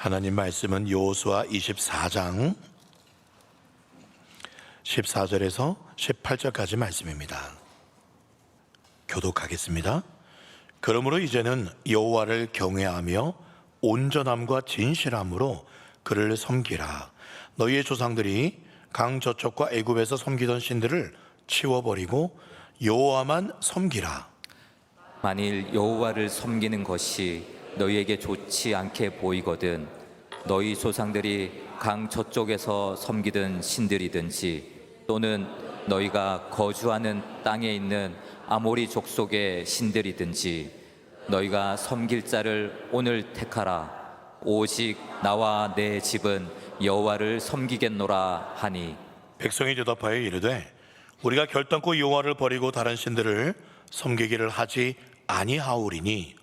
하나님 말씀은 여호수아 24장 14절에서 18절까지 말씀입니다. 교독하겠습니다. 그러므로 이제는 여호와를 경외하며 온전함과 진실함으로 그를 섬기라. 너희의 조상들이 강 저쪽과 애굽에서 섬기던 신들을 치워버리고 여호와만 섬기라. 만일 여호와를 섬기는 것이 너희에게 좋지 않게 보이거든 너희 조상들이 강 저쪽에서 섬기던 신들이든지 또는 너희가 거주하는 땅에 있는 아모리 족속의 신들이든지 너희가 섬길 자를 오늘 택하라. 오직 나와 내 집은 여호와를 섬기겠노라 하니, 백성이 대답하여 이르되 우리가 결단코 여호와를 버리고 다른 신들을 섬기기를 하지 아니하오리니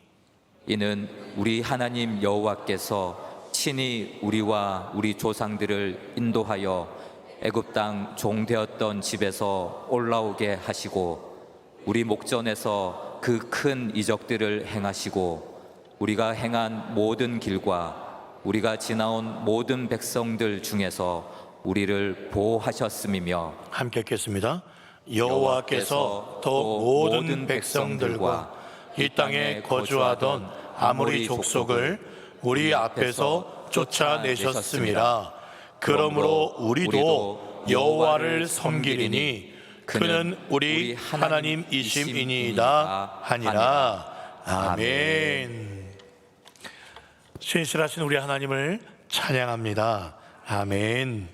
이는 우리 하나님 여호와께서 친히 우리와 우리 조상들을 인도하여 애굽 땅 종되었던 집에서 올라오게 하시고 우리 목전에서 그 큰 이적들을 행하시고 우리가 행한 모든 길과 우리가 지나온 모든 백성들 중에서 우리를 보호하셨음이며, 함께 읽겠습니다. 여호와께서 또 모든 백성들과 이 땅에 거주하던 아모리 족속을 우리 앞에서 쫓아내셨음이라. 그러므로 우리도 여호와를 섬기리니 그는 우리 하나님이심이니이다 하니라. 아멘. 신실하신 우리 하나님을 찬양합니다. 아멘.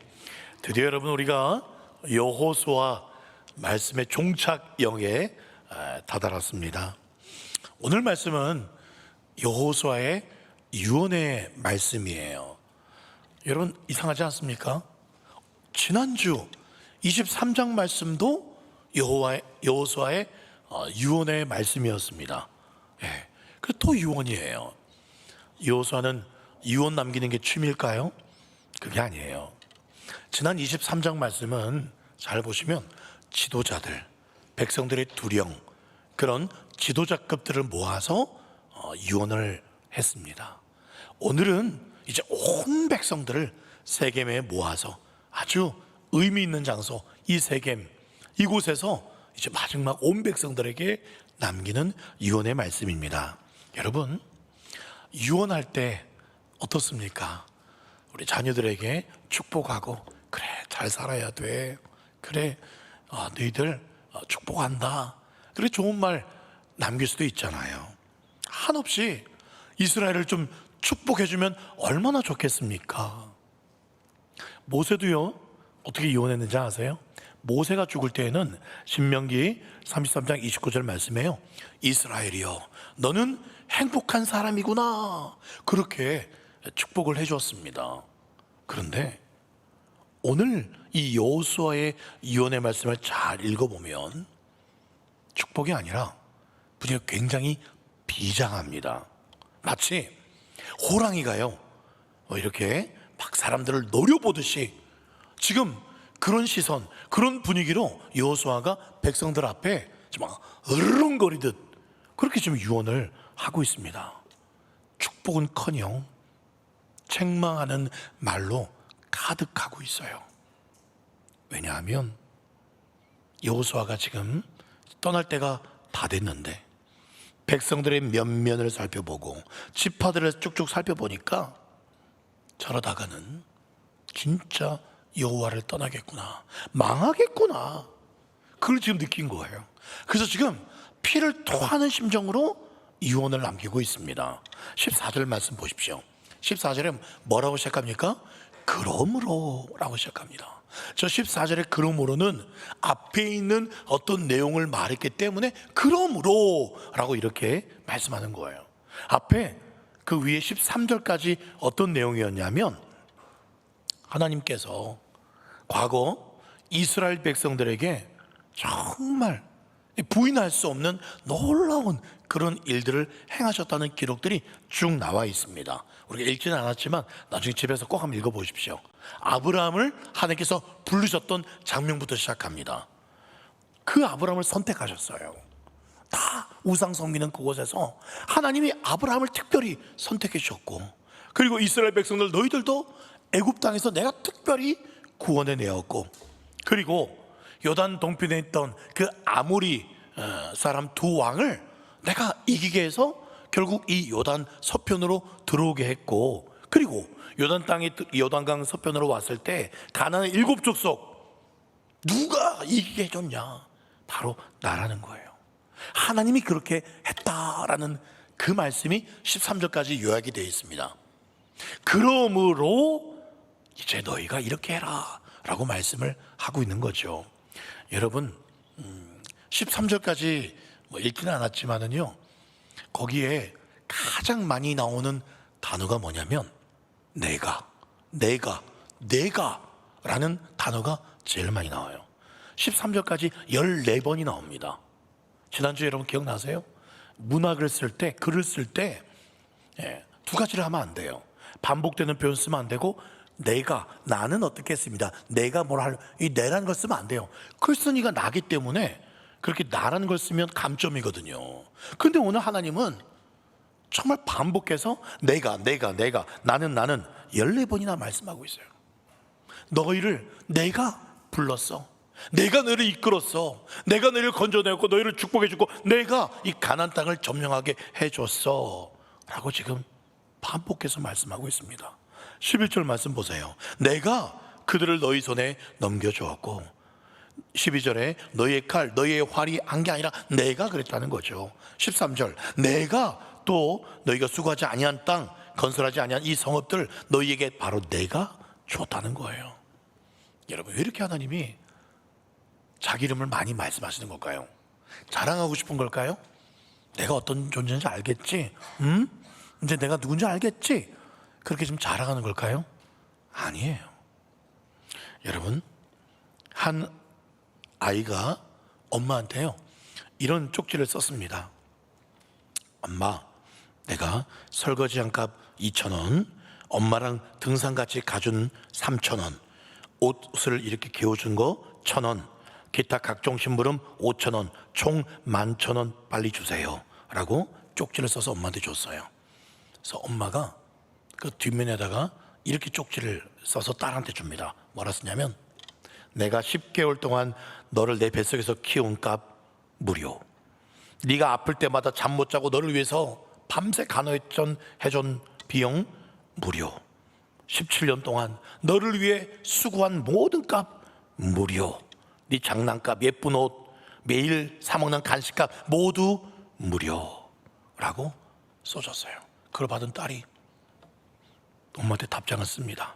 드디어 여러분 우리가 여호수아 말씀의 종착역에 다다랐습니다. 오늘 말씀은 여호수아의 유언의 말씀이에요. 여러분 이상하지 않습니까? 지난주 23장 말씀도 여호수아의 유언의 말씀이었습니다. 예, 그리고 또 유언이에요. 여호수아는 유언 남기는 게 취미일까요? 그게 아니에요. 지난 23장 말씀은 잘 보시면 지도자들, 백성들의 두령, 그런 지도자급들을 모아서 유언을 했습니다. 오늘은 이제 온 백성들을 세겜에 모아서 아주 의미 있는 장소, 이 세겜, 이곳에서 이제 마지막 온 백성들에게 남기는 유언의 말씀입니다. 여러분, 유언할 때 어떻습니까? 우리 자녀들에게 축복하고, 그래 잘 살아야 돼, 그래 너희들 축복한다, 그래 좋은 말 남길 수도 있잖아요. 한없이 이스라엘을 좀 축복해주면 얼마나 좋겠습니까? 모세도요, 어떻게 유언했는지 아세요? 모세가 죽을 때에는 신명기 33장 29절 말씀에요, 이스라엘이여 너는 행복한 사람이구나, 그렇게 축복을 해주었습니다. 그런데 오늘 이 여호수아의 유언의 말씀을 잘 읽어보면 축복이 아니라 분위기가 굉장히 비장합니다. 마치 호랑이가요 이렇게 막 사람들을 노려보듯이 지금 그런 시선, 그런 분위기로 여호수아가 백성들 앞에 막 으르렁거리듯 그렇게 지금 유언을 하고 있습니다. 축복은커녕 책망하는 말로 가득하고 있어요. 왜냐하면 여호수아가 지금 떠날 때가 다 됐는데 백성들의 면면을 살펴보고 지파들을 쭉쭉 살펴보니까 저러다가는 진짜 여호와를 떠나겠구나, 망하겠구나, 그걸 지금 느낀 거예요. 그래서 지금 피를 토하는 심정으로 유언을 남기고 있습니다. 14절 말씀 보십시오. 14절에 뭐라고 시작합니까? 그러므로 라고 시작합니다. 저 14절의 그러므로는 앞에 있는 어떤 내용을 말했기 때문에 그러므로 라고 이렇게 말씀하는 거예요. 앞에 그 위에 13절까지 어떤 내용이었냐면 하나님께서 과거 이스라엘 백성들에게 정말 부인할 수 없는 놀라운 그런 일들을 행하셨다는 기록들이 쭉 나와 있습니다. 우리가 읽지는 않았지만 나중에 집에서 꼭 한번 읽어보십시오. 아브라함을 하나님께서 부르셨던 장면부터 시작합니다. 그 아브라함을 선택하셨어요. 다 우상 섬기는 그곳에서 하나님이 아브라함을 특별히 선택해 주셨고, 그리고 이스라엘 백성들 너희들도 애굽 땅에서 내가 특별히 구원해 내었고, 그리고 요단 동편에 있던 그 아모리 사람 두 왕을 내가 이기게 해서 결국 이 요단 서편으로 들어오게 했고, 그리고 요단강 서편으로 왔을 때 가나안의 7 족속 누가 이기게 해줬냐? 바로 나라는 거예요. 하나님이 그렇게 했다라는 그 말씀이 13절까지 요약이 되어 있습니다. 그러므로 이제 너희가 이렇게 해라 라고 말씀을 하고 있는 거죠. 여러분 13절까지 읽지는 않았지만은요, 거기에 가장 많이 나오는 단어가 뭐냐면 내가 라는 단어가 제일 많이 나와요. 13절까지 14번이 나옵니다. 지난주에 여러분 기억나세요? 문학을 쓸 때, 글을 쓸 때 두 가지를 하면 안 돼요. 반복되는 표현 쓰면 안 되고, 나는 어떻게 했습니다, 내가 뭘 할, 이 내라는 걸 쓰면 안 돼요. 글쓴이가 나기 때문에 그렇게 나라는 걸 쓰면 감점이거든요. 근데 오늘 하나님은 정말 반복해서 내가 나는 14번이나 말씀하고 있어요. 너희를 내가 불렀어, 내가 너희를 이끌었어, 내가 너희를 건져내었고 너희를 축복해주고 내가 이 가나안 땅을 점령하게 해줬어 라고 지금 반복해서 말씀하고 있습니다. 11절 말씀 보세요. 내가 그들을 너희 손에 넘겨주었고, 12절에 너희의 칼 너희의 활이 한 게 아니라 내가 그랬다는 거죠. 13절 내가 또 너희가 수고하지 아니한 땅, 건설하지 아니한 이 성읍들 너희에게 바로 내가 줬다는 거예요. 여러분 왜 이렇게 하나님이 자기 이름을 많이 말씀하시는 걸까요? 자랑하고 싶은 걸까요? 내가 어떤 존재인지 알겠지? 이제 내가 누군지 알겠지? 그렇게 좀 자랑하는 걸까요? 아니에요. 여러분, 한 아이가 엄마한테요 이런 쪽지를 썼습니다. 엄마, 내가 설거지 한값 2,000원, 엄마랑 등산 같이 가준 3,000원, 옷을 이렇게 개어준 거 1,000원, 기타 각종 심부름 5,000원, 총 11,000원 빨리 주세요 라고 쪽지를 써서 엄마한테 줬어요. 그래서 엄마가 그 뒷면에다가 이렇게 쪽지를 써서 딸한테 줍니다. 뭐라 쓰냐면, 내가 10개월 동안 너를 내 뱃속에서 키운 값 무료, 네가 아플 때마다 잠 못 자고 너를 위해서 밤새 간호해준 비용 무료, 17년 동안 너를 위해 수고한 모든 값 무료, 네 장난감, 예쁜 옷, 매일 사 먹는 간식값 모두 무료라고 써줬어요. 그걸 받은 딸이 엄마한테 답장을 씁니다.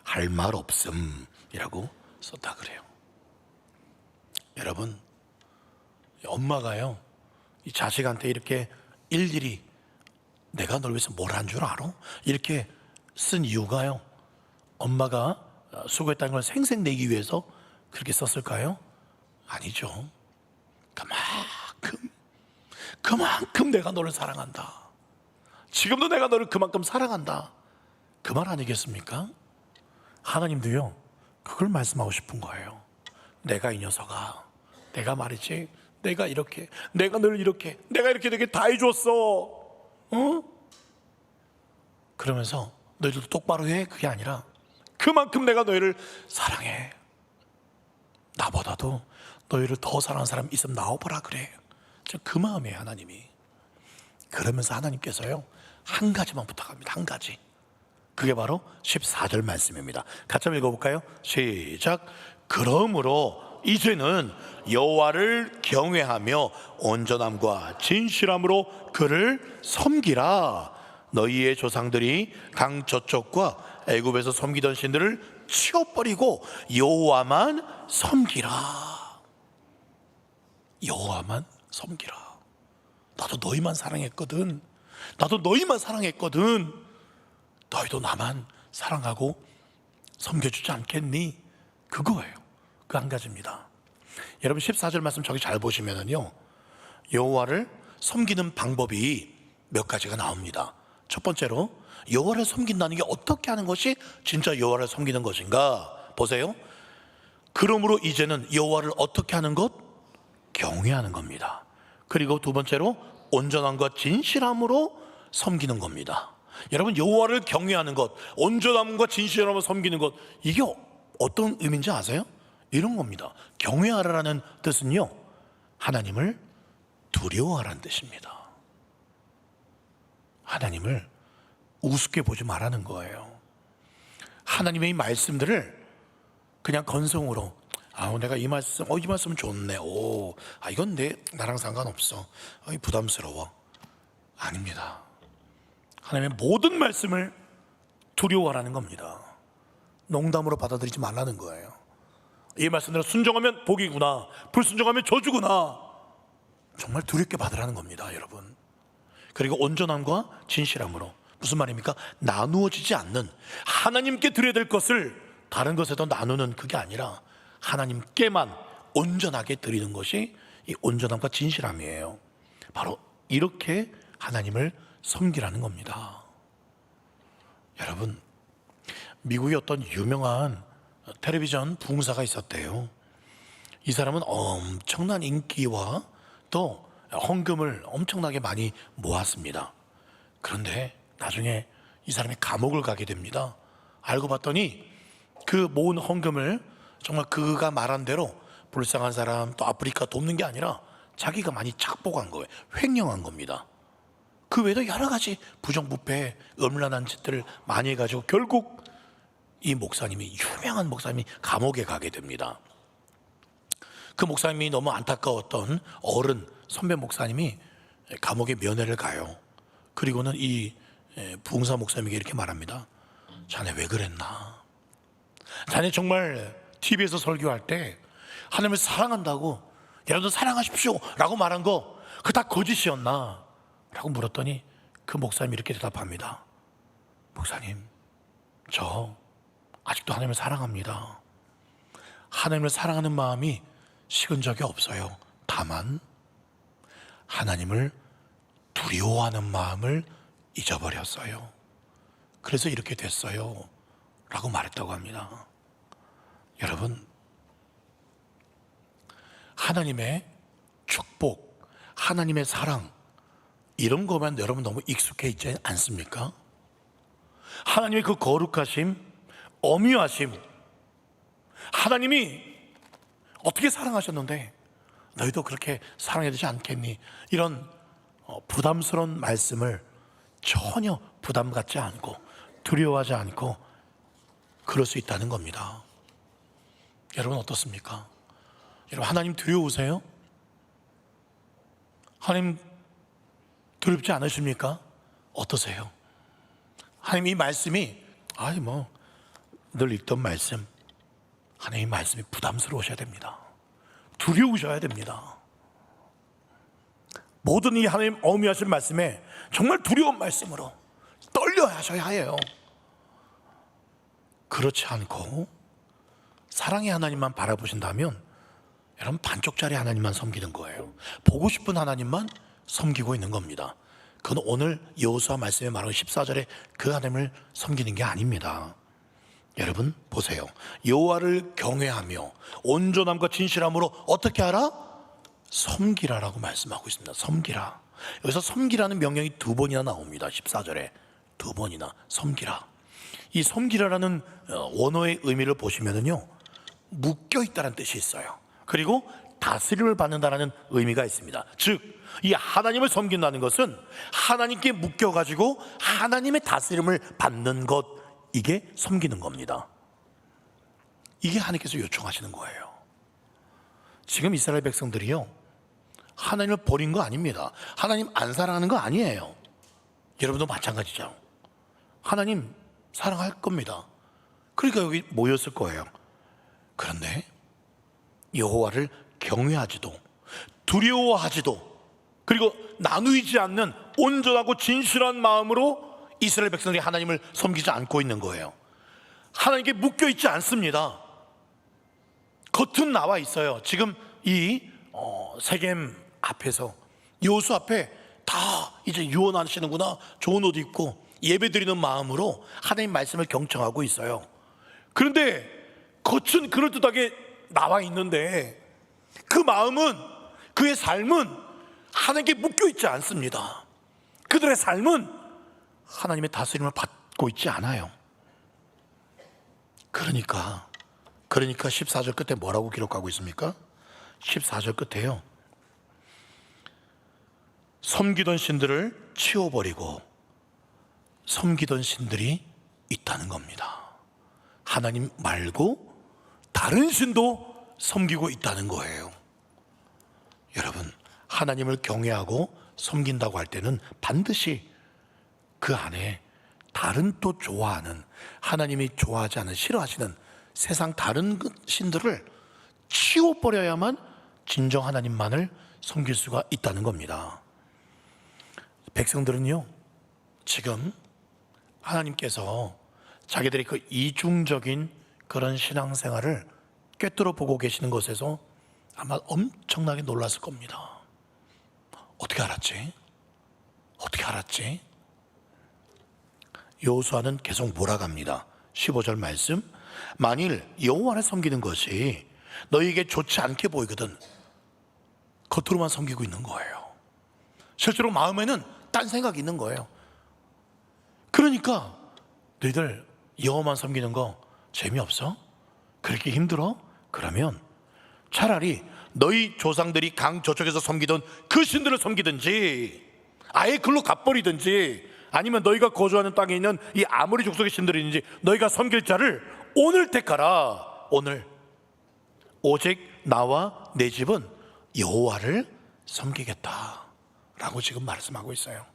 할 말 없음이라고 썼다 그래요. 여러분, 엄마가요 이 자식한테 이렇게 일일이 내가 널 위해서 뭘 한 줄 알아? 이렇게 쓴 이유가요, 엄마가 수고했다는 걸 생색내기 위해서 그렇게 썼을까요? 아니죠. 그만큼 내가 너를 사랑한다, 지금도 내가 너를 그만큼 사랑한다, 그 말 아니겠습니까? 하나님도요 그걸 말씀하고 싶은 거예요. 내가 이 녀석아, 내가 말이지, 내가 널 이렇게 내가 이렇게 되게 다 해줬어, 그러면서 너희들도 똑바로 해, 그게 아니라 그만큼 내가 너희를 사랑해, 나보다도 너희를 더 사랑하는 사람 있으면 나와보라 그래. 그 마음이에요 하나님이. 그러면서 하나님께서요 한 가지만 부탁합니다. 한 가지. 그게 바로 14절 말씀입니다. 같이 한번 읽어볼까요? 시작. 그러므로 이제는 여호와를 경외하며 온전함과 진실함으로 그를 섬기라. 너희의 조상들이 강 저쪽과 애굽에서 섬기던 신들을 치워버리고 여호와만 섬기라. 여호와만 섬기라. 나도 너희만 사랑했거든. 너희도 나만 사랑하고 섬겨주지 않겠니? 그거예요. 그 한 가지입니다. 여러분 14절 말씀 저기 잘 보시면은요 여호와를 섬기는 방법이 몇 가지가 나옵니다. 첫 번째로 여호와를 섬긴다는 게 어떻게 하는 것이 진짜 여호와를 섬기는 것인가 보세요. 그러므로 이제는 여호와를 어떻게 하는 것? 경외하는 겁니다. 그리고 두 번째로 온전함과 진실함으로 섬기는 겁니다. 여러분, 여호와를 경외하는 것, 온전함과 진실함을 섬기는 것, 이게 어떤 의미인지 아세요? 이런 겁니다. 경외하라는 뜻은요, 하나님을 두려워하라는 뜻입니다. 하나님을 우습게 보지 말라는 거예요. 하나님의 이 말씀들을 그냥 건성으로, 내가 이 말씀은 좋네. 이건 나랑 상관없어. 부담스러워. 아닙니다. 하나님의 모든 말씀을 두려워하라는 겁니다. 농담으로 받아들이지 말라는 거예요. 이 말씀대로 순종하면 복이구나, 불순종하면 저주구나, 정말 두렵게 받으라는 겁니다, 여러분. 그리고 온전함과 진실함으로, 무슨 말입니까? 나누어지지 않는, 하나님께 드려야 될 것을 다른 것에도 나누는 그게 아니라 하나님께만 온전하게 드리는 것이 이 온전함과 진실함이에요. 바로 이렇게 하나님을 섬기라는 겁니다. 여러분, 미국의 어떤 유명한 텔레비전 부흥사가 있었대요. 이 사람은 엄청난 인기와 또 헌금을 엄청나게 많이 모았습니다. 그런데 나중에 이 사람이 감옥을 가게 됩니다. 알고 봤더니 그 모은 헌금을 정말 그가 말한 대로 불쌍한 사람, 또 아프리카 돕는 게 아니라 자기가 많이 착복한 거예요. 횡령한 겁니다. 그 외에도 여러 가지 부정부패, 음란한 짓들을 많이 해가지고 결국 이 목사님이, 유명한 목사님이 감옥에 가게 됩니다. 그 목사님이 너무 안타까웠던 어른 선배 목사님이 감옥에 면회를 가요. 그리고는 이 부흥사 목사님에게 이렇게 말합니다. 자네 왜 그랬나? 자네 정말 TV에서 설교할 때 하나님을 사랑한다고, 여러분 사랑하십시오 라고 말한 거, 그거 다 거짓이었나? 라고 물었더니 그 목사님이 이렇게 대답합니다. 목사님, 저 아직도 하나님을 사랑합니다. 하나님을 사랑하는 마음이 식은 적이 없어요. 다만 하나님을 두려워하는 마음을 잊어버렸어요. 그래서 이렇게 됐어요 라고 말했다고 합니다. 여러분, 하나님의 축복, 하나님의 사랑, 이런 것만 여러분 너무 익숙해 있지 않습니까? 하나님의 그 거룩하심, 엄위하심, 하나님이 어떻게 사랑하셨는데 너희도 그렇게 사랑해야 되지 않겠니? 이런 부담스러운 말씀을 전혀 부담 갖지 않고 두려워하지 않고 그럴 수 있다는 겁니다. 여러분 어떻습니까? 여러분 하나님 두려우세요? 하나님 두렵지 않으십니까? 어떠세요? 하나님 이 말씀이 늘 읽던 말씀, 하나님 이 말씀이 부담스러우셔야 됩니다. 두려우셔야 됩니다. 모든 이 하나님 어미하신 말씀에 정말 두려운 말씀으로 떨려 하셔야 해요. 그렇지 않고 사랑의 하나님만 바라보신다면 여러분 반쪽짜리 하나님만 섬기는 거예요. 보고 싶은 하나님만 섬기고 있는 겁니다. 그건 오늘 여호수아 말씀에 말하는 14절에 그 하나님을 섬기는 게 아닙니다. 여러분 보세요. 여호와를 경외하며 온전함과 진실함으로 어떻게 하라? 섬기라라고 말씀하고 있습니다. 섬기라. 여기서 섬기라는 명령이 2번이나 나옵니다. 14절에 2번이나 섬기라. 이 섬기라라는 원어의 의미를 보시면은요, 묶여 있다는 뜻이 있어요. 그리고 다스림을 받는다는 의미가 있습니다. 즉, 이 하나님을 섬긴다는 것은 하나님께 묶여가지고 하나님의 다스림을 받는 것, 이게 섬기는 겁니다. 이게 하나님께서 요청하시는 거예요. 지금 이스라엘 백성들이요, 하나님을 버린 거 아닙니다. 하나님 안 사랑하는 거 아니에요. 여러분도 마찬가지죠. 하나님 사랑할 겁니다. 그러니까 여기 모였을 거예요. 그런데 여호와를 경외하지도 두려워하지도 그리고 나누이지 않는 온전하고 진실한 마음으로 이스라엘 백성들이 하나님을 섬기지 않고 있는 거예요. 하나님께 묶여있지 않습니다. 겉은 나와 있어요. 지금 이 세겜 앞에서 여호수 앞에 다 이제 유언하시는구나, 좋은 옷 입고 예배드리는 마음으로 하나님 말씀을 경청하고 있어요. 그런데 겉은 그럴듯하게 나와 있는데 그 마음은, 그의 삶은 하나님께 묶여있지 않습니다. 그들의 삶은 하나님의 다스림을 받고 있지 않아요. 그러니까 14절 끝에 뭐라고 기록하고 있습니까? 14절 끝에요. 섬기던 신들을 치워버리고 섬기던 신들이 있다는 겁니다. 하나님 말고 다른 신도 섬기고 있다는 거예요. 여러분, 하나님을 경외하고 섬긴다고 할 때는 반드시 그 안에 다른 또 좋아하는, 하나님이 좋아하지 않는, 싫어하시는 세상 다른 신들을 치워버려야만 진정 하나님만을 섬길 수가 있다는 겁니다. 백성들은요, 지금 하나님께서 자기들이 그 이중적인 그런 신앙생활을 꿰뚫어 보고 계시는 것에서 아마 엄청나게 놀랐을 겁니다. 어떻게 알았지? 어떻게 알았지? 여호수아는 계속 몰아갑니다. 15절 말씀, 만일 여호와를 섬기는 것이 너희에게 좋지 않게 보이거든 겉으로만 섬기고 있는 거예요. 실제로 마음에는 딴 생각이 있는 거예요. 그러니까 너희들 여호와만 섬기는 거 재미없어? 그렇게 힘들어? 그러면 차라리 너희 조상들이 강 저쪽에서 섬기던 그 신들을 섬기든지 아예 글로 가버리든지, 아니면 너희가 거주하는 땅에 있는 이 아모리 족속의 신들이 있는지 너희가 섬길 자를 오늘 택하라. 오늘 오직 나와 내 집은 여호와를 섬기겠다 라고 지금 말씀하고 있어요.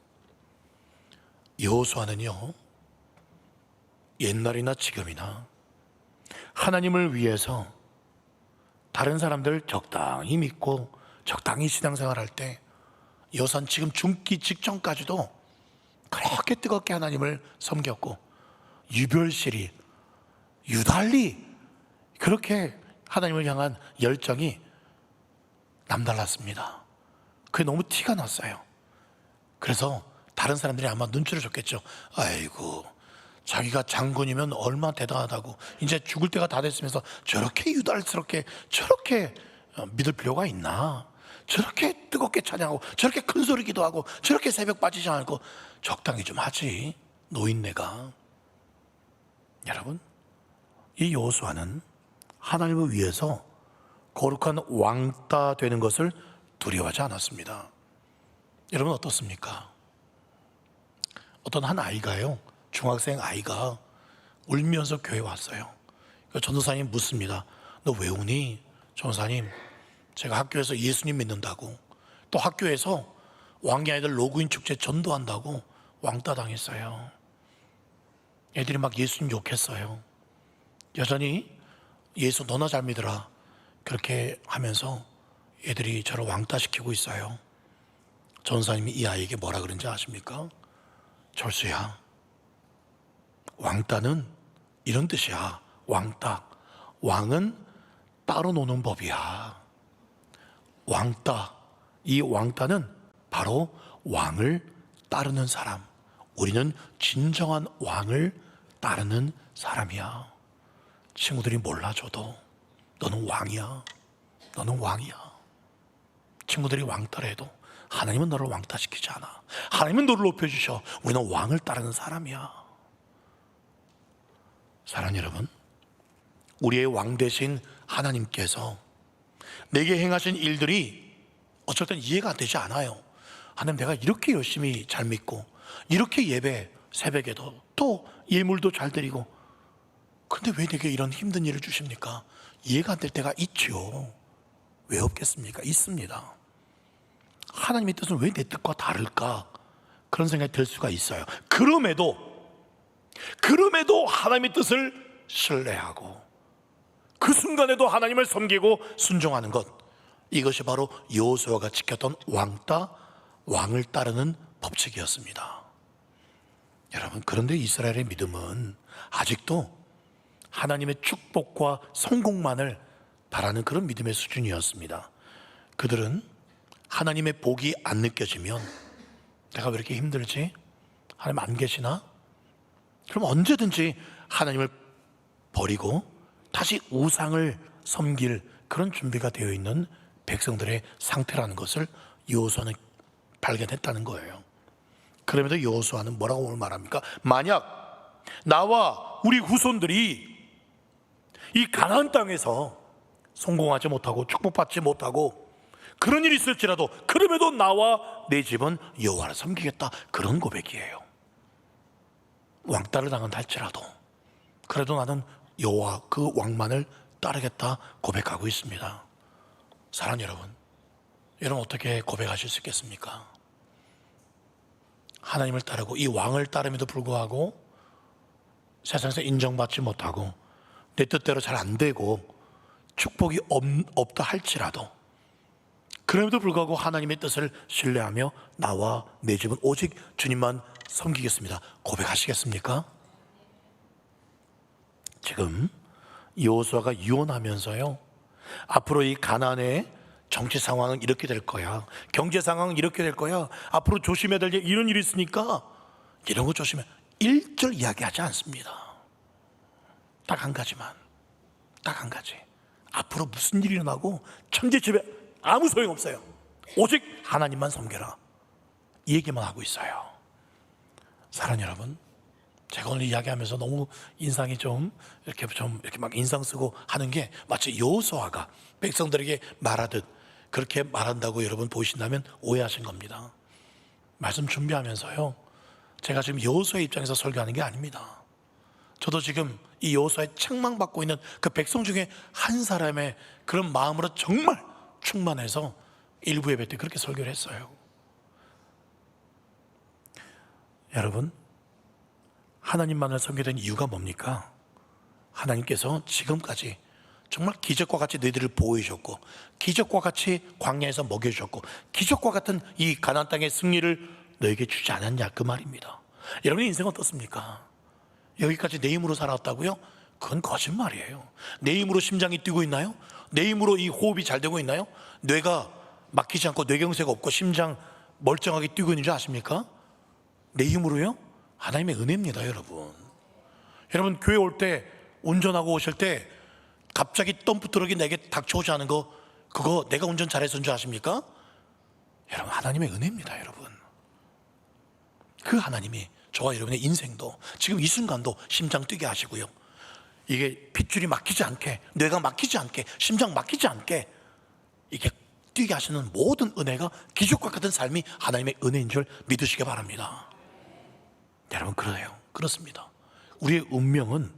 여호수아는요, 옛날이나 지금이나 하나님을 위해서 다른 사람들 적당히 믿고 적당히 신앙생활할 때, 여호수아는 지금 죽기 직전까지도 그렇게 뜨겁게 하나님을 섬겼고 유별실이 유달리 그렇게 하나님을 향한 열정이 남달랐습니다. 그게 너무 티가 났어요. 그래서 다른 사람들이 아마 눈치를 줬겠죠. 아이고, 자기가 장군이면 얼마나 대단하다고, 이제 죽을 때가 다 됐으면서 저렇게 유달스럽게 저렇게 믿을 필요가 있나, 저렇게 뜨겁게 찬양하고 저렇게 큰 소리 기도하고 저렇게 새벽 빠지지 않고 적당히 좀 하지, 노인네가. 여러분, 이 여호수아는 하나님을 위해서 거룩한 왕따 되는 것을 두려워하지 않았습니다. 여러분 어떻습니까? 어떤 한 아이가요, 중학생 아이가 울면서 교회에 왔어요. 전도사님 묻습니다. 너 왜 우니? 전도사님, 제가 학교에서 예수님 믿는다고, 또 학교에서 왕기 아이들 로그인 축제 전도한다고 왕따 당했어요. 애들이 막 예수님 욕했어요. 여전히 예수 너나 잘 믿으라 그렇게 하면서 애들이 저를 왕따시키고 있어요. 전도사님이 이 아이에게 뭐라 그런지 아십니까? 절수야, 왕따는 이런 뜻이야. 왕따, 왕은 따로 노는 법이야. 왕따, 이 왕따는 바로 왕을 따르는 사람, 우리는 진정한 왕을 따르는 사람이야. 친구들이 몰라줘도 너는 왕이야, 너는 왕이야. 친구들이 왕따를 해도 하나님은 너를 왕따시키지 않아. 하나님은 너를 높여주셔. 우리는 왕을 따르는 사람이야. 사랑하는 여러분, 우리의 왕 되신 하나님께서 내게 행하신 일들이 어쩔 땐 이해가 되지 않아요. 하나님, 내가 이렇게 열심히 잘 믿고 이렇게 예배 새벽에도 또 예물도 잘 드리고, 근데 왜 내게 이런 힘든 일을 주십니까? 이해가 안 될 때가 있죠. 왜 없겠습니까? 있습니다. 하나님의 뜻은 왜 내 뜻과 다를까? 그런 생각이 들 수가 있어요. 그럼에도 하나님의 뜻을 신뢰하고 그 순간에도 하나님을 섬기고 순종하는 것, 이것이 바로 여호수아가 지켰던 왕따, 왕을 따르는 법칙이었습니다. 여러분, 그런데 이스라엘의 믿음은 아직도 하나님의 축복과 성공만을 바라는 그런 믿음의 수준이었습니다. 그들은 하나님의 복이 안 느껴지면, 내가 왜 이렇게 힘들지? 하나님 안 계시나? 그럼 언제든지 하나님을 버리고 다시 우상을 섬길 그런 준비가 되어 있는 백성들의 상태라는 것을 여호수아는 발견했다는 거예요. 그럼에도 여호수아는 뭐라고 오늘 말합니까? 만약 나와 우리 후손들이 이 가나안 땅에서 성공하지 못하고 축복받지 못하고 그런 일이 있을지라도 그럼에도 나와 내 집은 여호와를 섬기겠다, 그런 고백이에요. 왕따를 당한다 할지라도 그래도 나는 여호와 그 왕만을 따르겠다 고백하고 있습니다. 사랑하는 여러분 어떻게 고백하실 수 있겠습니까? 하나님을 따르고 이 왕을 따름에도 불구하고 세상에서 인정받지 못하고 내 뜻대로 잘 안 되고 축복이 없다 할지라도 그럼에도 불구하고 하나님의 뜻을 신뢰하며 나와 내 집은 오직 주님만 섬기겠습니다, 고백하시겠습니까? 지금 여호수아가 유언하면서요, 앞으로 이 가나안의 정치 상황은 이렇게 될 거야, 경제 상황은 이렇게 될 거야, 앞으로 조심해야 될 이런 일이 있으니까 이런 거 조심해, 1절 이야기하지 않습니다. 딱 한 가지만, 딱 한 가지. 앞으로 무슨 일이 일어나고 천지집에 아무 소용없어요, 오직 하나님만 섬겨라, 이 얘기만 하고 있어요. 사랑하는 여러분, 제가 오늘 이야기하면서 너무 인상이 좀 이렇게 막 인상 쓰고 하는 게 마치 여호수아가 백성들에게 말하듯 그렇게 말한다고 여러분 보신다면 오해하신 겁니다. 말씀 준비하면서요, 제가 지금 여호수아의 입장에서 설교하는 게 아닙니다. 저도 지금 이 여호수아의 책망받고 있는 그 백성 중에 한 사람의 그런 마음으로 정말 충만해서 일부 예배 때 그렇게 설교를 했어요. 여러분, 하나님만을 섬기게 된 이유가 뭡니까? 하나님께서 지금까지 정말 기적과 같이 너희들을 보호해 주셨고, 기적과 같이 광야에서 먹여 주셨고, 기적과 같은 이 가나안 땅의 승리를 너에게 주지 않았냐, 그 말입니다. 여러분의 인생은 어떻습니까? 여기까지 내 힘으로 살아왔다고요? 그건 거짓말이에요. 내 힘으로 심장이 뛰고 있나요? 내 힘으로 이 호흡이 잘 되고 있나요? 뇌가 막히지 않고 뇌경색 없고 심장 멀쩡하게 뛰고 있는 줄 아십니까? 내 힘으로요? 하나님의 은혜입니다, 여러분. 여러분, 교회 올 때, 운전하고 오실 때 갑자기 덤프 트럭이 내게 닥쳐오지 않은 거, 그거 내가 운전 잘해서인 줄 아십니까? 여러분, 하나님의 은혜입니다, 여러분. 그 하나님이 저와 여러분의 인생도 지금 이 순간도 심장 뛰게 하시고요, 이게 핏줄이 막히지 않게, 뇌가 막히지 않게, 심장 막히지 않게 이게 뛰게 하시는 모든 은혜가 기적과 같은 삶이 하나님의 은혜인 줄 믿으시기 바랍니다. 여러분, 그렇습니다. 우리의 운명은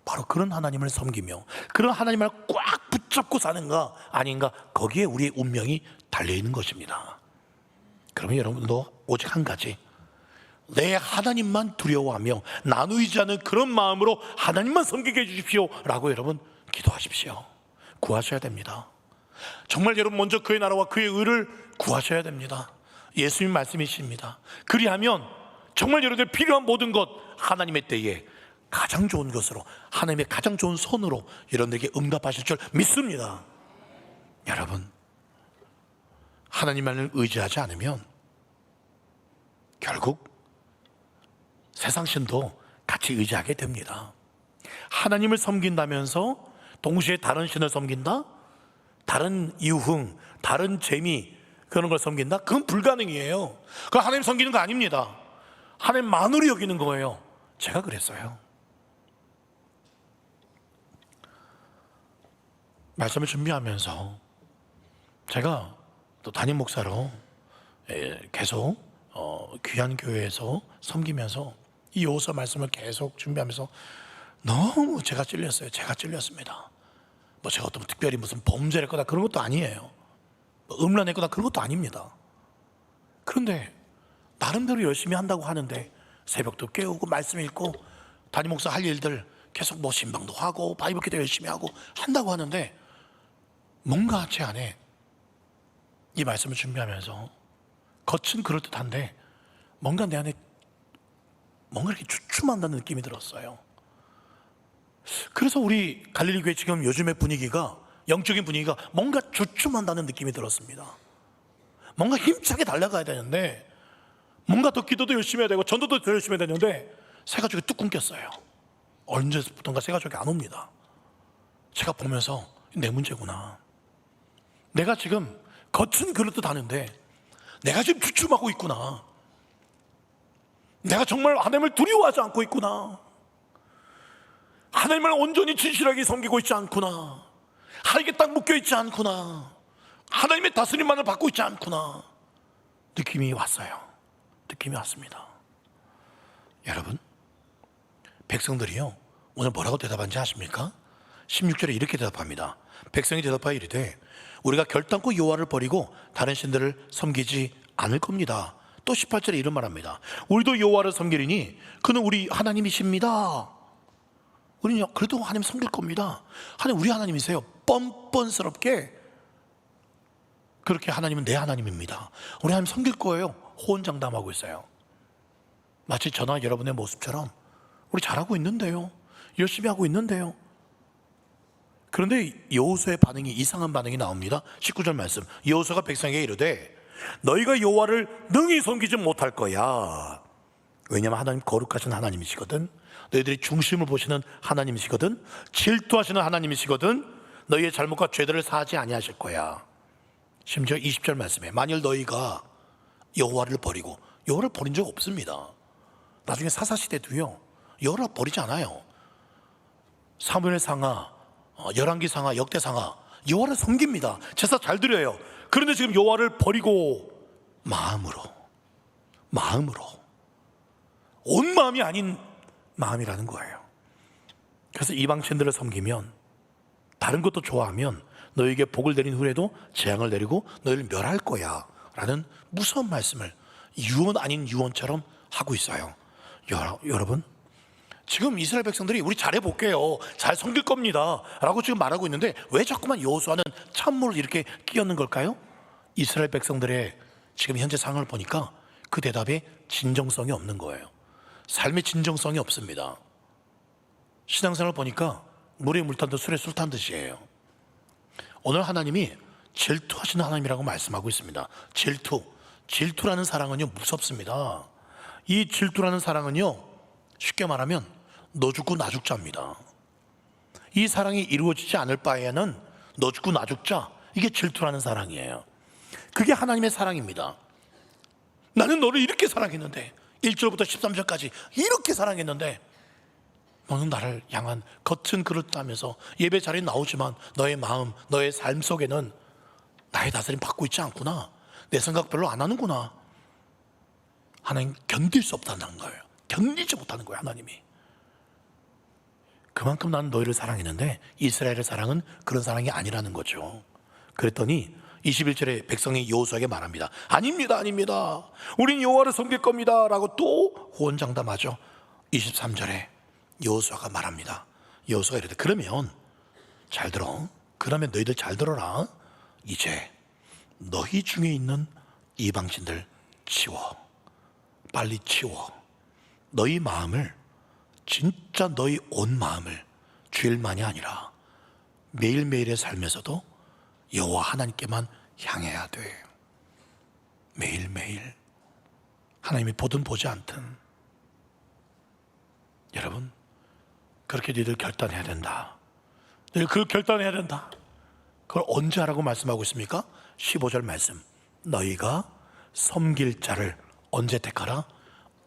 바로 그런 하나님을 섬기며 그런 하나님을 꽉 붙잡고 사는가 아닌가, 거기에 우리의 운명이 달려있는 것입니다. 그러면 여러분도 오직 한 가지, 내 하나님만 두려워하며 나누이지 않는 그런 마음으로 하나님만 섬기게 해주십시오 라고 여러분 기도하십시오. 구하셔야 됩니다. 정말 여러분, 먼저 그의 나라와 그의 의를 구하셔야 됩니다. 예수님 말씀이십니다. 그리하면 정말 여러분들 필요한 모든 것 하나님의 때에 가장 좋은 것으로, 하나님의 가장 좋은 손으로 여러분들에게 응답하실 줄 믿습니다. 여러분, 하나님만을 의지하지 않으면 결국 세상 신도 같이 의지하게 됩니다. 하나님을 섬긴다면서 동시에 다른 신을 섬긴다? 다른 유흥, 다른 재미, 그런 걸 섬긴다? 그건 불가능이에요. 그건 하나님 섬기는 거 아닙니다. 하나님만으로 여기는 거예요. 제가 그랬어요. 말씀을 준비하면서 제가 또 담임 목사로 계속 귀한 교회에서 섬기면서 이 여호수아 말씀을 계속 준비하면서 너무 제가 찔렸어요. 제가 찔렸습니다. 뭐 제가 어떤 특별히 무슨 범죄를 했거나 그런 것도 아니에요. 뭐 음란했거나 그런 것도 아닙니다. 그런데 나름대로 열심히 한다고 하는데, 새벽도 깨우고 말씀 읽고 담임 목사 할 일들 계속 뭐 신방도 하고 바이블 기도 열심히 하고 한다고 하는데, 뭔가 제 안에 이 말씀을 준비하면서 겉은 그럴듯한데 뭔가 내 안에 뭔가 이렇게 주춤한다는 느낌이 들었어요. 그래서 우리 갈릴리 교회 지금 요즘의 분위기가, 영적인 분위기가 뭔가 주춤한다는 느낌이 들었습니다. 뭔가 힘차게 달려가야 되는데, 뭔가 더 기도도 열심히 해야 되고 전도도 더 열심히 해야 되는데 새 가족이 뚝 끊겼어요. 언제부턴가 새 가족이 안 옵니다. 제가 보면서 내 문제구나. 내가 지금 겉은 그럴듯하는데 내가 지금 주춤하고 있구나. 내가 정말 하나님을 두려워하지 않고 있구나. 하나님을 온전히 진실하게 섬기고 있지 않구나. 하나님께 딱 묶여있지 않구나. 하나님의 다스림만을 받고 있지 않구나. 느낌이 왔어요. 느낌이 왔습니다. 여러분, 백성들이요 오늘 뭐라고 대답한지 아십니까? 16절에 이렇게 대답합니다. 백성이 대답하여 이르되 우리가 결단코 여호와를 버리고 다른 신들을 섬기지 않을 겁니다. 또 18절에 이런 말합니다. 우리도 여호와를 섬기리니 그는 우리 하나님이십니다. 우리는 그래도 하나님 섬길 겁니다. 하나님 우리 하나님이세요. 뻔뻔스럽게 그렇게 하나님은 내 하나님입니다. 우리 하나님 섬길 거예요. 호언장담하고 있어요. 마치 저나 여러분의 모습처럼 우리 잘하고 있는데요, 열심히 하고 있는데요. 그런데 여호수아의 반응이 이상한 반응이 나옵니다. 19절 말씀. 여호수아가 백성에게 이르되 너희가 여호와를 능히 섬기지 못할 거야. 왜냐하면 하나님 거룩하신 하나님이시거든. 너희들이 중심을 보시는 하나님이시거든. 질투하시는 하나님이시거든. 너희의 잘못과 죄들을 사하지 아니하실 거야. 심지어 20절 말씀에 만일 너희가 여호와를 버리고, 여호와를 버린 적 없습니다. 나중에 사사시대도요 여호와를 버리지 않아요. 사무엘상하, 열왕기상하, 역대상하 여호와를 섬깁니다. 제사 잘 드려요. 그런데 지금 여호와를 버리고 마음으로 온 마음이 아닌 마음이라는 거예요. 그래서 이방신들을 섬기면, 다른 것도 좋아하면 너에게 복을 내린 후에도 재앙을 내리고 너희를 멸할 거야 라는 무서운 말씀을 유언 아닌 유언처럼 하고 있어요. 여러분, 지금 이스라엘 백성들이 우리 잘해볼게요, 잘 섬길 겁니다 라고 지금 말하고 있는데 왜 자꾸만 여호수아는 찬물을 이렇게 끼얹는 걸까요? 이스라엘 백성들의 지금 현재 상황을 보니까 그 대답에 진정성이 없는 거예요. 삶의 진정성이 없습니다. 신앙생활을 보니까 물에 물 탄 듯 술에 술 탄 듯이에요. 오늘 하나님이 질투하시는 하나님이라고 말씀하고 있습니다. 질투라는 사랑은요 무섭습니다. 이 질투라는 사랑은요 쉽게 말하면 너 죽고 나 죽자입니다. 이 사랑이 이루어지지 않을 바에는 너 죽고 나 죽자, 이게 질투라는 사랑이에요. 그게 하나님의 사랑입니다. 나는 너를 이렇게 사랑했는데, 1절부터 13절까지 이렇게 사랑했는데 너는 나를 향한 겉은 그렇다면서 예배 자리에 나오지만 너의 마음, 너의 삶 속에는 나의 다스림 받고 있지 않구나, 내 생각 별로 안 하는구나. 하나님 견딜 수 없다는 거예요. 견디지 못하는 거예요. 하나님이 그만큼 나는 너희를 사랑했는데 이스라엘의 사랑은 그런 사랑이 아니라는 거죠. 그랬더니 21절에 백성이 여호수아에게 말합니다. 아닙니다, 우린 여호와를 섬길 겁니다 라고 또 호언장담하죠. 23절에 여호수아가 말합니다. 여호수아가 이르되 그러면 잘 들어, 그러면 너희들 잘 들어라. 이제 너희 중에 있는 이방신들 치워, 빨리 치워. 너희 마음을, 진짜 너희 온 마음을 주일만이 아니라 매일매일의 삶에서도 여호와 하나님께만 향해야 돼. 매일매일 하나님이 보든 보지 않든. 여러분, 그렇게 너희들 결단해야 된다. 너희들 그걸 결단해야 된다. 그걸 언제 하라고 말씀하고 있습니까? 15절 말씀. 너희가 섬길 자를 언제 택하라?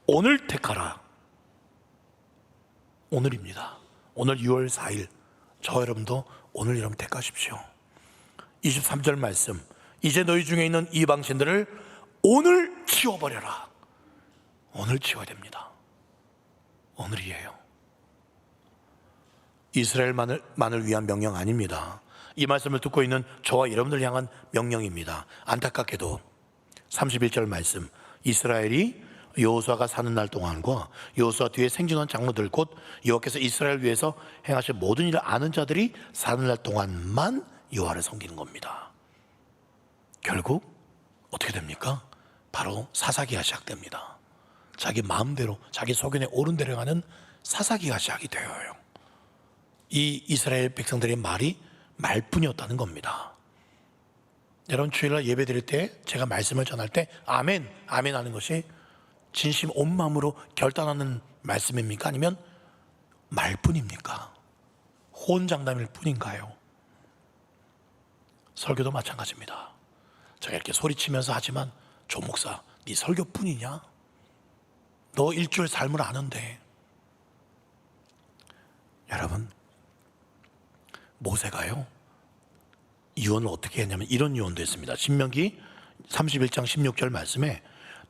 오늘 택하라. 오늘입니다. 오늘 6월 4일 저 여러분도 오늘 여러분 택하십시오. 23절 말씀. 이제 너희 중에 있는 이방신들을 오늘 치워버려라. 오늘 치워야 됩니다. 오늘이에요. 이스라엘만을 위한 명령 아닙니다. 이 말씀을 듣고 있는 저와 여러분들 향한 명령입니다. 안타깝게도 31절 말씀. 이스라엘이 여호수아가 사는 날 동안과 여호수아 뒤에 생존한 장로들 곧 여호와께서 이스라엘 위해서 행하실 모든 일을 아는 자들이 사는 날 동안만 여호와를 섬기는 겁니다. 결국 어떻게 됩니까? 바로 사사기가 시작됩니다. 자기 마음대로, 자기 소견에 옳은 대로 가는 사사기가 시작이 되어요. 이 이스라엘 백성들의 말이 말뿐이었다는 겁니다. 여러분, 주일날 예배 드릴 때 제가 말씀을 전할 때 아멘, 아멘 하는 것이 진심 온 마음으로 결단하는 말씀입니까? 아니면 말뿐입니까? 호언장담일 뿐인가요? 설교도 마찬가지입니다. 제가 이렇게 소리치면서 하지만 조 목사, 네 설교뿐이냐? 너 일주일 삶을 아는데. 여러분, 모세가요 이혼을 어떻게 했냐면 이런 유언도 했습니다. 신명기 31장 16절 말씀에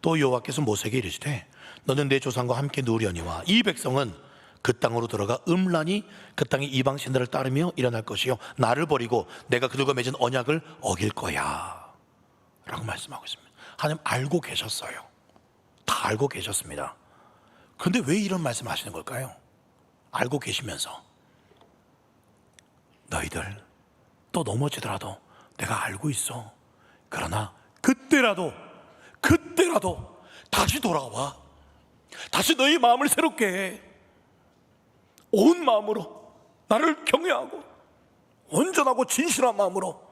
또 여호와께서 모세에게 이르시되 너는 내 조상과 함께 누우려니와 이 백성은 그 땅으로 들어가 음란히 그 땅의 이방 신들을 따르며 일어날 것이요 나를 버리고 내가 그들과 맺은 언약을 어길 거야 라고 말씀하고 있습니다. 하나님 알고 계셨어요. 다 알고 계셨습니다. 그런데 왜 이런 말씀 하시는 걸까요? 알고 계시면서 너희들 또 넘어지더라도 내가 알고 있어. 그러나 그때라도 다시 돌아와. 다시 너희 마음을 새롭게 해. 온 마음으로 나를 경외하고 온전하고 진실한 마음으로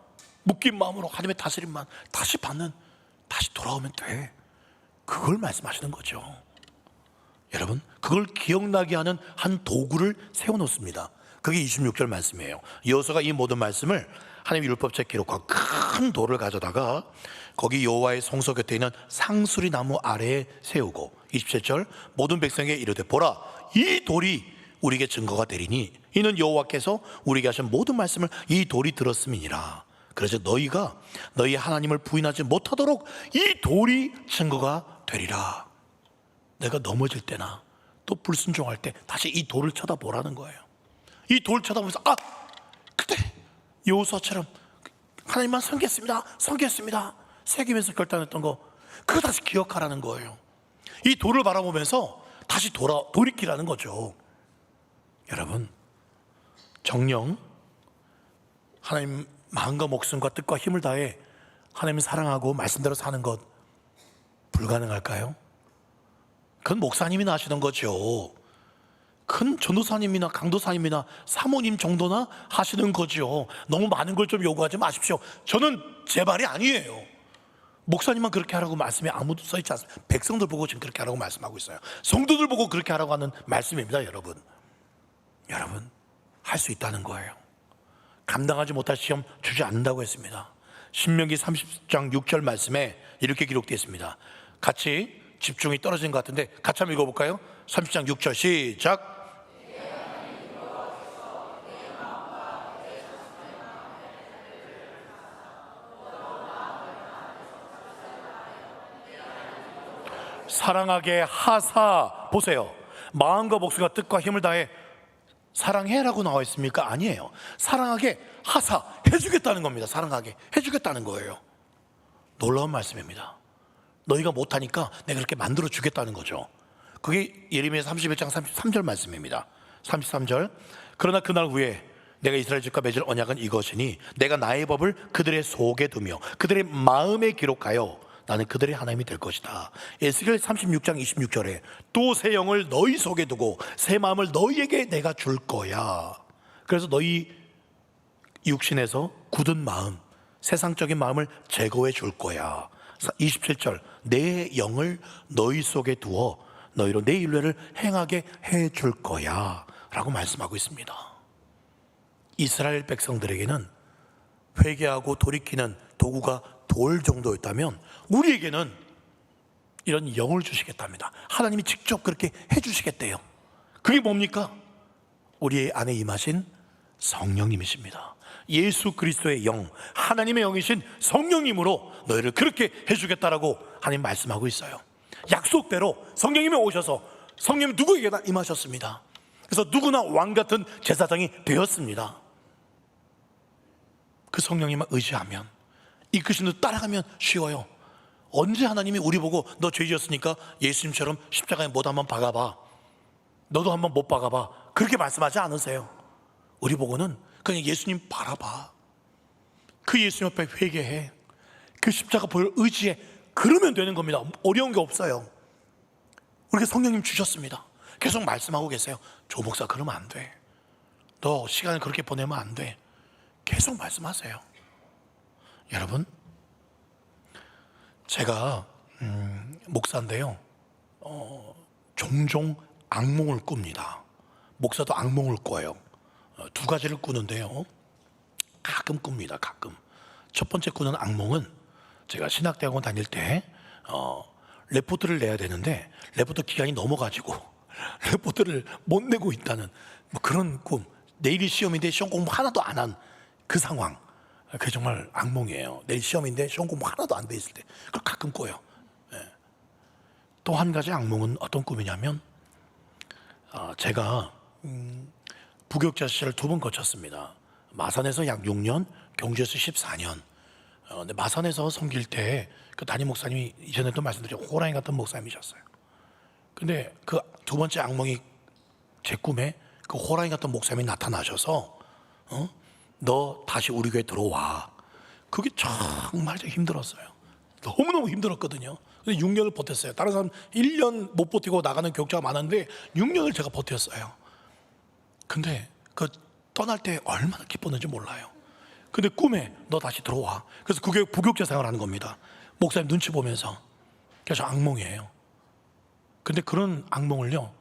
묶인 마음으로 하나님의 다스림만 다시 받는, 다시 돌아오면 돼. 그걸 말씀하시는 거죠. 여러분, 그걸 기억나게 하는 한 도구를 세워놓습니다. 그게 26절 말씀이에요. 여호수아가 이 모든 말씀을 하나님의 율법책 기록과 큰 돌을 가져다가 거기 여호와의 성소 곁에 있는 상수리 나무 아래에 세우고 27절 모든 백성에게 이르되 보라 이 돌이 우리에게 증거가 되리니 이는 여호와께서 우리에게 하신 모든 말씀을 이 돌이 들었음이니라. 그래서 너희가 너희 하나님을 부인하지 못하도록 이 돌이 증거가 되리라. 내가 넘어질 때나 또 불순종할 때 다시 이 돌을 쳐다보라는 거예요. 이 돌 쳐다보면서 그때 여호수아처럼 하나님만 섬기겠습니다 새기면서 결단했던 거 그거 다시 기억하라는 거예요. 이 돌을 바라보면서 다시 돌이키라는 거죠. 여러분, 정녕 하나님 마음과 목숨과 뜻과 힘을 다해 하나님을 사랑하고 말씀대로 사는 것 불가능할까요? 그건 목사님이나 하시는 거죠. 큰 전도사님이나 강도사님이나 사모님 정도나 하시는 거죠. 너무 많은 걸 좀 요구하지 마십시오. 저는 제 말이 아니에요. 목사님만 그렇게 하라고 말씀이 아무도 써있지 않습니다. 백성들 보고 지금 그렇게 하라고 말씀하고 있어요. 성도들 보고 그렇게 하라고 하는 말씀입니다. 여러분 할 수 있다는 거예요. 감당하지 못할 시험 주지 않는다고 했습니다. 신명기 30장 6절 말씀에 이렇게 기록되어 있습니다. 같이 집중이 떨어진 것 같은데 같이 한번 읽어볼까요? 30장 6절 시작. 사랑하게 하사. 보세요, 마음과 목숨과 뜻과 힘을 다해 사랑해라고 나와 있습니까? 아니에요. 사랑하게 하사, 해주겠다는 겁니다. 사랑하게 해주겠다는 거예요. 놀라운 말씀입니다. 너희가 못하니까 내가 그렇게 만들어 주겠다는 거죠. 그게 예레미야 31장 33절 말씀입니다. 33절 그러나 그날 후에 내가 이스라엘 집과 맺을 언약은 이것이니 내가 나의 법을 그들의 속에 두며 그들의 마음에 기록하여 나는 그들의 하나님이 될 것이다. 에스겔 36장 26절에 또 새 영을 너희 속에 두고 새 마음을 너희에게 내가 줄 거야. 그래서 너희 육신에서 굳은 마음, 세상적인 마음을 제거해 줄 거야. 27절 내 영을 너희 속에 두어 너희로 내 율례를 행하게 해 줄 거야 라고 말씀하고 있습니다. 이스라엘 백성들에게는 회개하고 돌이키는 도구가 돌 정도였다면 우리에게는 이런 영을 주시겠답니다. 하나님이 직접 그렇게 해주시겠대요. 그게 뭡니까? 우리 안에 임하신 성령님이십니다. 예수 그리스도의 영, 하나님의 영이신 성령님으로 너희를 그렇게 해주겠다라고 하나님 말씀하고 있어요. 약속대로 성령님이 오셔서 성령님 누구에게나 임하셨습니다. 그래서 누구나 왕 같은 제사장이 되었습니다. 그 성령님만 의지하면, 이끄시는 데 따라가면 쉬워요. 언제 하나님이 우리 보고 너 죄 지었으니까 예수님처럼 십자가에 못 한번 박아봐, 너도 한번 못 박아봐, 그렇게 말씀하지 않으세요. 우리 보고는 그냥 예수님 바라봐, 그 예수님 앞에 회개해, 그 십자가 보혈 의지해, 그러면 되는 겁니다. 어려운 게 없어요. 우리가 성령님 주셨습니다. 계속 말씀하고 계세요. 조 목사 그러면 안 돼, 너 시간을 그렇게 보내면 안 돼, 계속 말씀하세요. 여러분, 제가 목사인데요, 종종 악몽을 꿉니다. 목사도 악몽을 꿔요. 두 가지를 꾸는데요, 가끔 꿉니다. 가끔. 첫 번째 꾸는 악몽은 제가 신학대학원 다닐 때 레포트를 내야 되는데 레포트 기간이 넘어가지고 레포트를 못 내고 있다는 뭐 그런 꿈. 내일이 시험인데 시험 공부 하나도 안 한 그 상황. 그게 정말 악몽이에요. 내일 시험인데 시험 공부 하나도 안 돼 있을 때 그걸 가끔 꿔요. 또 한 가지 악몽은 어떤 꿈이냐면 제가 부교육자 시절을 2번 거쳤습니다. 마산에서 약 6년, 경주에서 14년. 근데 마산에서 섬길 때 그 담임 목사님이 이전에도 말씀드린 호랑이 같은 목사님이셨어요. 근데 그 2번째 악몽이 제 꿈에 그 호랑이 같은 목사님이 나타나셔서 너 다시 우리 교회 들어와. 그게 정말 힘들었어요. 너무너무 힘들었거든요. 근데 6년을 버텼어요. 다른 사람 1년 못 버티고 나가는 교육자가 많았는데 6년을 제가 버텼어요. 근데 그 떠날 때 얼마나 기뻤는지 몰라요. 근데 꿈에 너 다시 들어와. 그래서 그게 부교육자 생활하는 겁니다. 목사님 눈치 보면서. 그래서 악몽이에요. 근데 그런 악몽을요,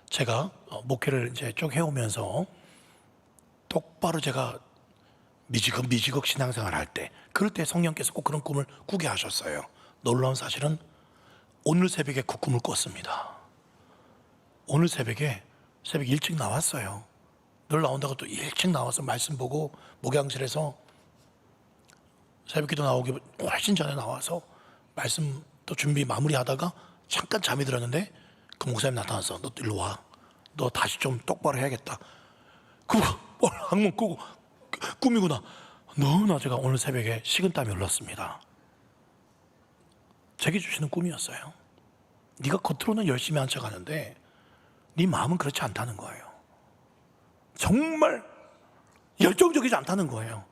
제가 목회를 이제 쭉 해오면서 똑바로 제가 미지극 신앙생활 할 때, 그럴 때 성령께서 꼭 그런 꿈을 꾸게 하셨어요. 놀라운 사실은 오늘 새벽에 그 꿈을 꿨습니다. 오늘 새벽에 새벽 일찍 나왔어요. 늘 나온다고 또 일찍 나와서 말씀 보고 목양실에서 새벽기도 나오기 훨씬 전에 나와서 말씀 또 준비 마무리하다가 잠깐 잠이 들었는데 그 목사님 나타나서 너 일로 와. 너 다시 좀 똑바로 해야겠다. 악몽 꾸고 꿈이구나. 너무나 제가 오늘 새벽에 식은땀이 흘렀습니다. 제게 주시는 꿈이었어요. 네가 겉으로는 열심히 한 척 하는데 네 마음은 그렇지 않다는 거예요. 정말 열정적이지 않다는 거예요.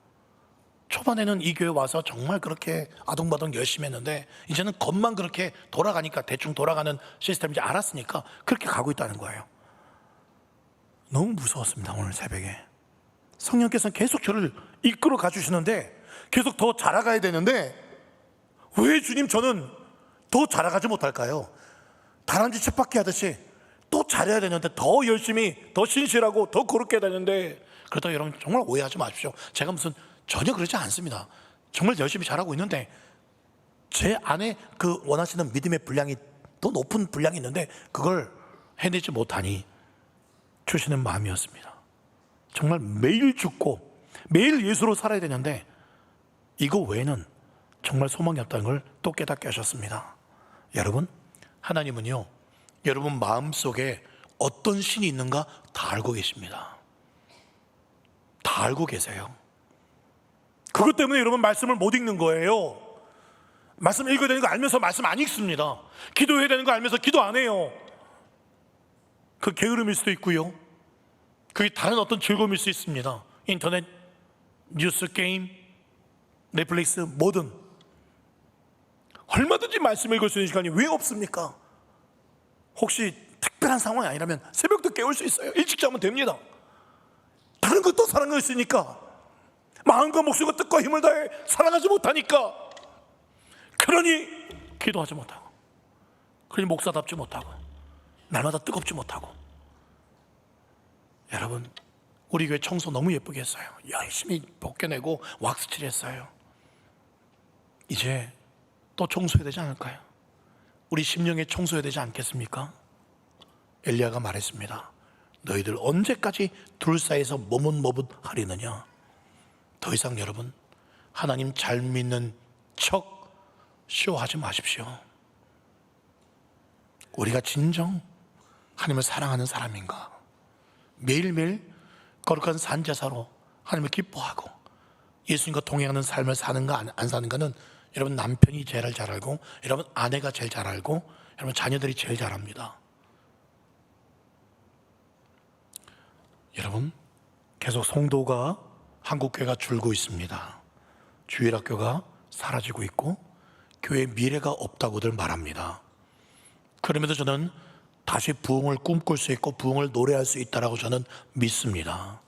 초반에는 이 교회 와서 정말 그렇게 아동바동 열심히 했는데 이제는 겉만 그렇게 돌아가니까 대충 돌아가는 시스템인지 알았으니까 그렇게 가고 있다는 거예요. 너무 무서웠습니다. 오늘 새벽에 성령께서는 계속 저를 이끌어 가주시는데 계속 더 자라가야 되는데 왜 주님 저는 더 자라가지 못할까요? 다람쥐 쳇바퀴 하듯이 또 잘해야 되는데 더 열심히 더 신실하고 더 거룩해야 되는데 그러다 여러분 정말 오해하지 마십시오. 제가 무슨 전혀 그러지 않습니다. 정말 열심히 잘하고 있는데 제 안에 그 원하시는 믿음의 분량이 더 높은 분량이 있는데 그걸 해내지 못하니 주시는 마음이었습니다. 정말 매일 죽고 매일 예수로 살아야 되는데 이거 외에는 정말 소망이 없다는 걸 또 깨닫게 하셨습니다. 여러분, 하나님은요 여러분 마음속에 어떤 신이 있는가 다 알고 계십니다. 다 알고 계세요. 그것 때문에 여러분 말씀을 못 읽는 거예요. 말씀 읽어야 되는 거 알면서 말씀 안 읽습니다. 기도해야 되는 거 알면서 기도 안 해요. 그 게으름일 수도 있고요, 그게 다른 어떤 즐거움일 수 있습니다. 인터넷, 뉴스, 게임, 넷플릭스, 뭐든 얼마든지 말씀 읽을 수 있는 시간이 왜 없습니까? 혹시 특별한 상황이 아니라면 새벽도 깨울 수 있어요. 일찍 자면 됩니다. 다른 것도 사랑할 수 있으니까 마음과 목숨과 뜻과 힘을 다해 사랑하지 못하니까 그러니 기도하지 못하고 그러니 목사답지 못하고 날마다 뜨겁지 못하고. 여러분, 우리 교회 청소 너무 예쁘게 했어요. 열심히 벗겨내고 왁스칠 했어요. 이제 또 청소해야 되지 않을까요? 우리 심령에 청소해야 되지 않겠습니까? 엘리야가 말했습니다. 너희들 언제까지 둘 사이에서 머뭇머뭇하리느냐. 더 이상 여러분 하나님 잘 믿는 척 쇼하지 마십시오. 우리가 진정 하나님을 사랑하는 사람인가, 매일매일 거룩한 산제사로 하나님을 기뻐하고 예수님과 동행하는 삶을 사는가 안 사는가는 여러분 남편이 제일 잘 알고 여러분 아내가 제일 잘 알고 여러분 자녀들이 제일 잘 압니다. 여러분, 계속 성도가 한국교회가 줄고 있습니다. 주일학교가 사라지고 있고 교회에 미래가 없다고들 말합니다. 그럼에도 저는 다시 부흥을 꿈꿀 수 있고 부흥을 노래할 수 있다라고 저는 믿습니다.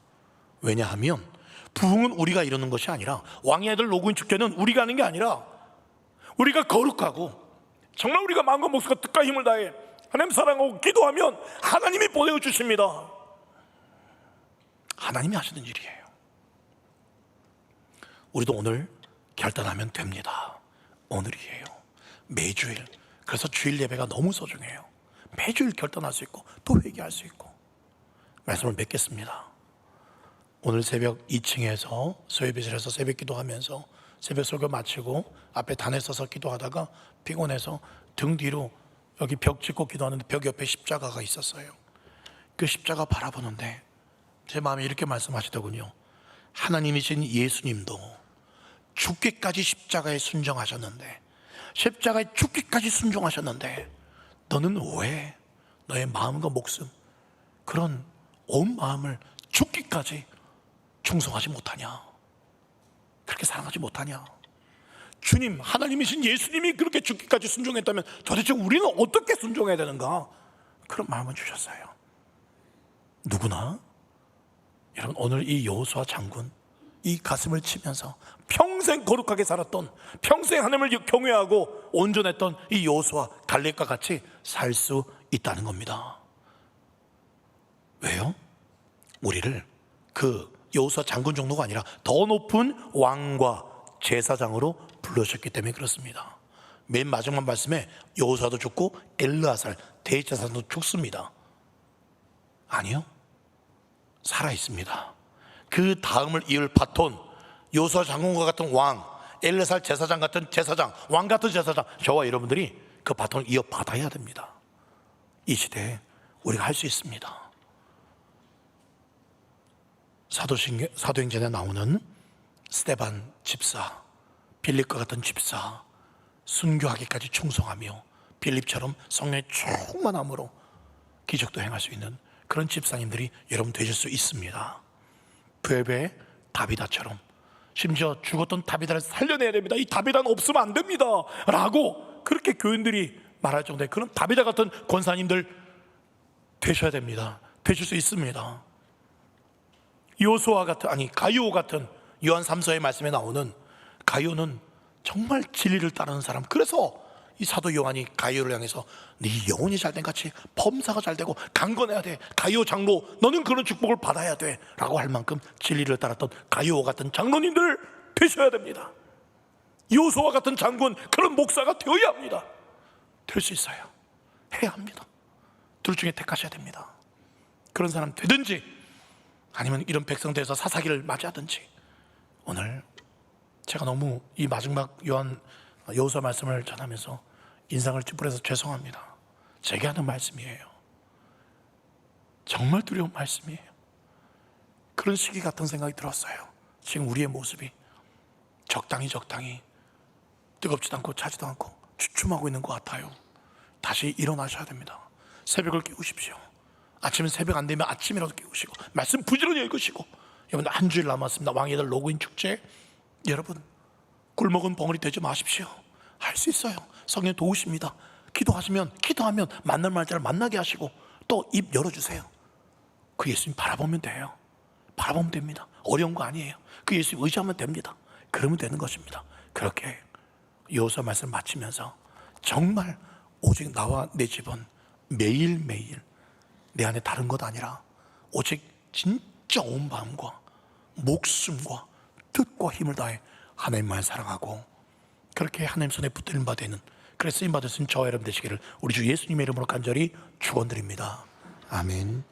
왜냐하면 부흥은 우리가 이루는 것이 아니라 왕의 아들 노구인 축제는 우리가 하는 게 아니라 우리가 거룩하고 정말 우리가 마음과 목숨과 뜻과 힘을 다해 하나님 사랑하고 기도하면 하나님이 보내어 주십니다. 하나님이 하시는 일이에요. 우리도 오늘 결단하면 됩니다. 오늘이에요. 매주일 그래서 주일 예배가 너무 소중해요. 매주일 결단할 수 있고 또 회개할 수 있고. 말씀을 맺겠습니다. 오늘 새벽 2층에서 소예배실에서 새벽 기도하면서 새벽 설교 마치고 앞에 단에 서서 기도하다가 피곤해서 등 뒤로 여기 벽 짚고 기도하는데 벽 옆에 십자가가 있었어요. 그 십자가 바라보는데 제 마음에 이렇게 말씀하시더군요. 하나님이신 예수님도 죽기까지 십자가에 순종하셨는데, 십자가에 죽기까지 순종하셨는데 너는 왜 너의 마음과 목숨, 그런 온 마음을 죽기까지 충성하지 못하냐? 그렇게 사랑하지 못하냐? 주님, 하나님이신 예수님이 그렇게 죽기까지 순종했다면 도대체 우리는 어떻게 순종해야 되는가? 그런 마음을 주셨어요. 누구나 여러분, 오늘 이 여호수아 장군, 이 가슴을 치면서 평생 거룩하게 살았던, 평생 하나님을 경외하고 온전했던 이 여호수아 갈렙과 같이 살 수 있다는 겁니다. 왜요? 우리를 그 여호수아 장군 정도가 아니라 더 높은 왕과 제사장으로 불러주셨기 때문에 그렇습니다. 맨 마지막 말씀에 여호수아도 죽고 엘르아살 대제사장도 죽습니다. 아니요, 살아 있습니다. 그 다음을 이을 바톤, 여호수아 장군과 같은 왕, 엘르아살 제사장 같은 제사장, 왕 같은 제사장, 저와 여러분들이 그 바톤을 이어받아야 됩니다. 이 시대에 우리가 할 수 있습니다. 사도행전에 나오는 스데반 집사, 빌립과 같은 집사, 순교하기까지 충성하며 빌립처럼 성령의 충만함으로 기적도 행할 수 있는 그런 집사님들이 여러분 되실 수 있습니다. 부엘베의 다비다처럼, 심지어 죽었던 다비다를 살려내야 됩니다. 이 다비다는 없으면 안 됩니다 라고 그렇게 교인들이 말할 정도의 그런 다비다 같은 권사님들 되셔야 됩니다. 되실 수 있습니다. 요수아 같은, 아니 가이오 같은, 요한 3서의 말씀에 나오는 가이오는 정말 진리를 따르는 사람. 그래서 이 사도 요한이 가이오를 향해서 네 영혼이 잘된 같이 범사가 잘되고 강건해야 돼, 가이오 장로 너는 그런 축복을 받아야 돼 라고 할 만큼 진리를 따랐던 가이오 같은 장로님들 되셔야 됩니다. 요수아 같은 장군, 그런 목사가 되어야 합니다. 될 수 있어요. 해야 합니다. 둘 중에 택하셔야 됩니다. 그런 사람 되든지 아니면 이런 백성들에서 사사기를 맞이하든지. 오늘 제가 너무 이 마지막 여호수아 말씀을 전하면서 인상을 찌푸려서 죄송합니다. 제게 하는 말씀이에요. 정말 두려운 말씀이에요. 그런 시기 같은 생각이 들었어요. 지금 우리의 모습이 적당히 뜨겁지도 않고 차지도 않고 주춤하고 있는 것 같아요. 다시 일어나셔야 됩니다. 새벽을 깨우십시오. 아침에 새벽 안 되면 아침이라도 깨우시고 말씀 부지런히 읽으시고. 여러분, 한 주일 남았습니다. 왕의들 로그인 축제. 여러분, 꿀먹은 벙어리 되지 마십시오. 할 수 있어요. 성령 도우십니다. 기도하면 만날 말자를 만나게 하시고 또 입 열어주세요. 그 예수님 바라보면 돼요. 바라보면 됩니다. 어려운 거 아니에요. 그 예수님 의지하면 됩니다. 그러면 되는 것입니다. 그렇게 여호수아 말씀 마치면서 정말 오직 나와 내 집은 매일매일 내 안에 다른 것 아니라 오직 진짜 온 마음과 목숨과 뜻과 힘을 다해 하나님만 사랑하고 그렇게 하나님 손에 붙들림 바 되는, 그래서 쓰임 받으신 저와 여러분 되시기를 우리 주 예수님의 이름으로 간절히 축원드립니다. 아멘.